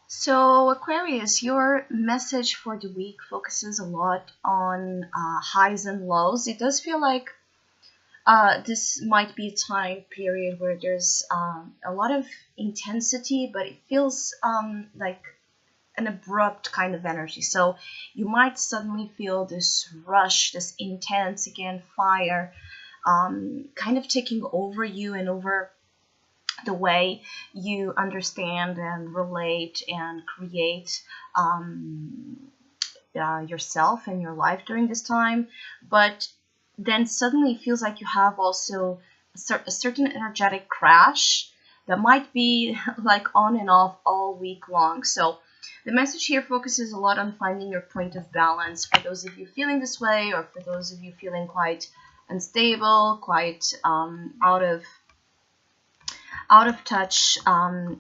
So, Aquarius, your message for the week focuses a lot on highs and lows. It does feel like this might be a time period where there's a lot of intensity, but it feels like an abrupt kind of energy. So, you might suddenly feel this rush, this intense, again, fire kind of taking over you and over the way you understand and relate and create yourself and your life during this time. But then suddenly it feels like you have also a certain energetic crash that might be like on and off all week long. So the message here focuses a lot on finding your point of balance for those of you feeling this way, or for those of you feeling quite unstable, quite out of touch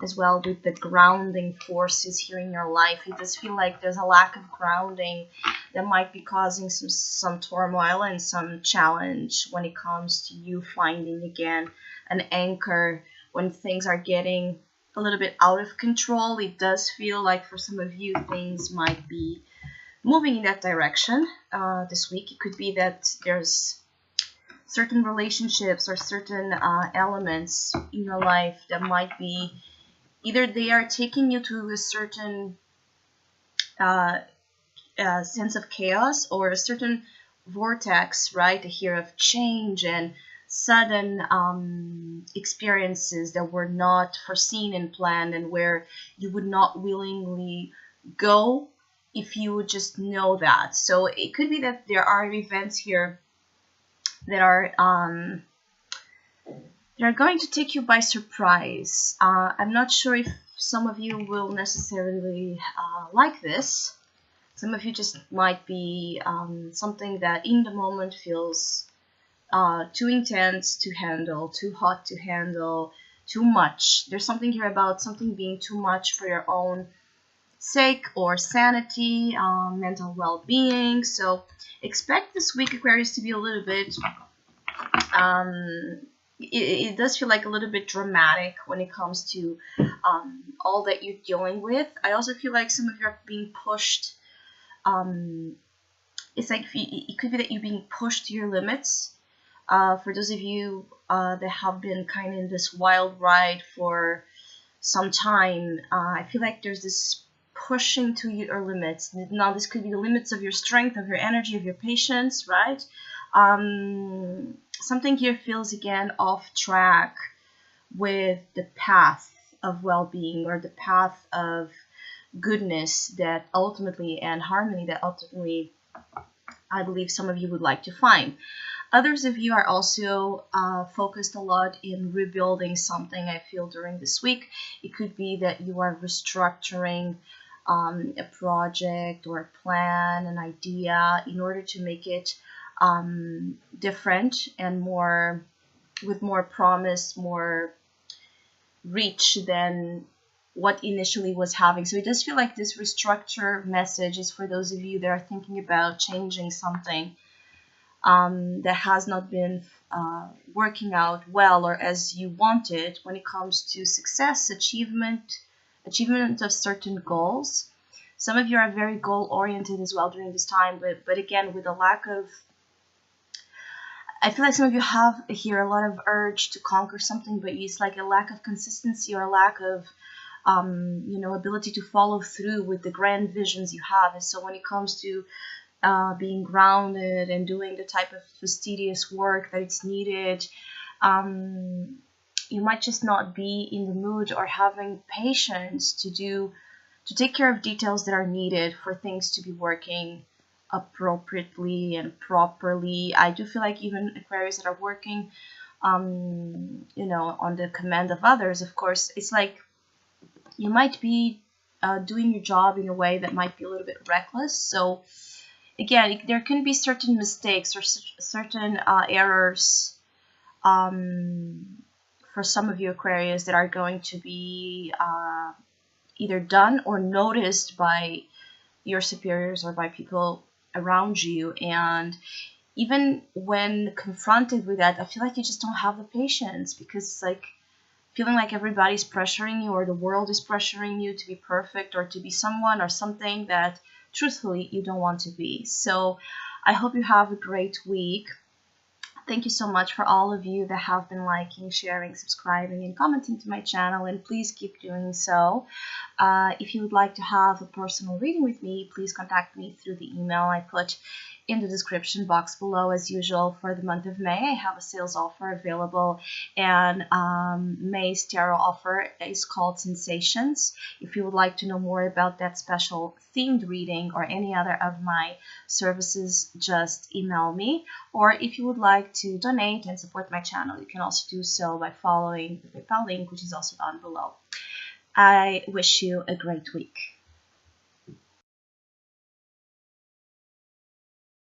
as well with the grounding forces here in your life. It does feel like there's a lack of grounding that might be causing some turmoil and some challenge when it comes to you finding again an anchor when things are getting a little bit out of control. It does feel like for some of you things might be moving in that direction this week. It could be that there's certain relationships or certain elements in your life that might be either they are taking you to a certain uh, sense of chaos or a certain vortex, right? Here of change and sudden experiences that were not foreseen and planned, and where you would not willingly go if you would just know that. So it could be that there are events here that are going to take you by surprise. I'm not sure if some of you will necessarily like this. Some of you just might be something that in the moment feels too intense to handle, too hot to handle, too much. There's something here about something being too much for your own sake or sanity, mental well-being. So expect this week, Aquarius, to be a little bit it does feel like a little bit dramatic when it comes to all that you're dealing with. I also feel like some of you are being pushed. It's like it could be that you're being pushed to your limits. For those of you that have been kind of in this wild ride for some time, I feel like there's this pushing to your limits. Now, this could be the limits of your strength, of your energy, of your patience, right? Something here feels again off track with the path of well-being, or the path of goodness that ultimately, and harmony that ultimately, I believe some of you would like to find. Others of you are also focused a lot in rebuilding something, I feel, during this week. It could be that you are restructuring a project or a plan, an idea, in order to make it different and more, with more promise, more reach than what initially was having. So it does feel like this restructure message is for those of you that are thinking about changing something that has not been working out well or as you wanted when it comes to success, achievement of certain goals. Some of you are very goal oriented as well during this time, but again, with a lack of, I feel like some of you have here a lot of urge to conquer something, but it's like a lack of consistency or a lack of ability to follow through with the grand visions you have. And so when it comes to being grounded and doing the type of fastidious work that it's needed, you might just not be in the mood or having patience to take care of details that are needed for things to be working appropriately and properly. I do feel like even Aquarius that are working on the command of others, of course, it's like you might be doing your job in a way that might be a little bit reckless. So again, there can be certain mistakes or certain errors for some of you Aquarius that are going to be either done or noticed by your superiors or by people around you. And even when confronted with that, I feel like you just don't have the patience, because it's like feeling like everybody's pressuring you or the world is pressuring you to be perfect or to be someone or something that truthfully you don't want to be. So I hope you have a great week. Thank you so much for all of you that have been liking, sharing, subscribing, and commenting to my channel, and please keep doing so. If you would like to have a personal reading with me, please contact me through the email I put in the description box below. As usual, for the month of May, I have a sales offer available, and May's tarot offer is called Sensations. If you would like to know more about that special themed reading or any other of my services, just email me. Or if you would like to donate and support my channel, you can also do so by following the PayPal link, which is also down below. I wish you a great week.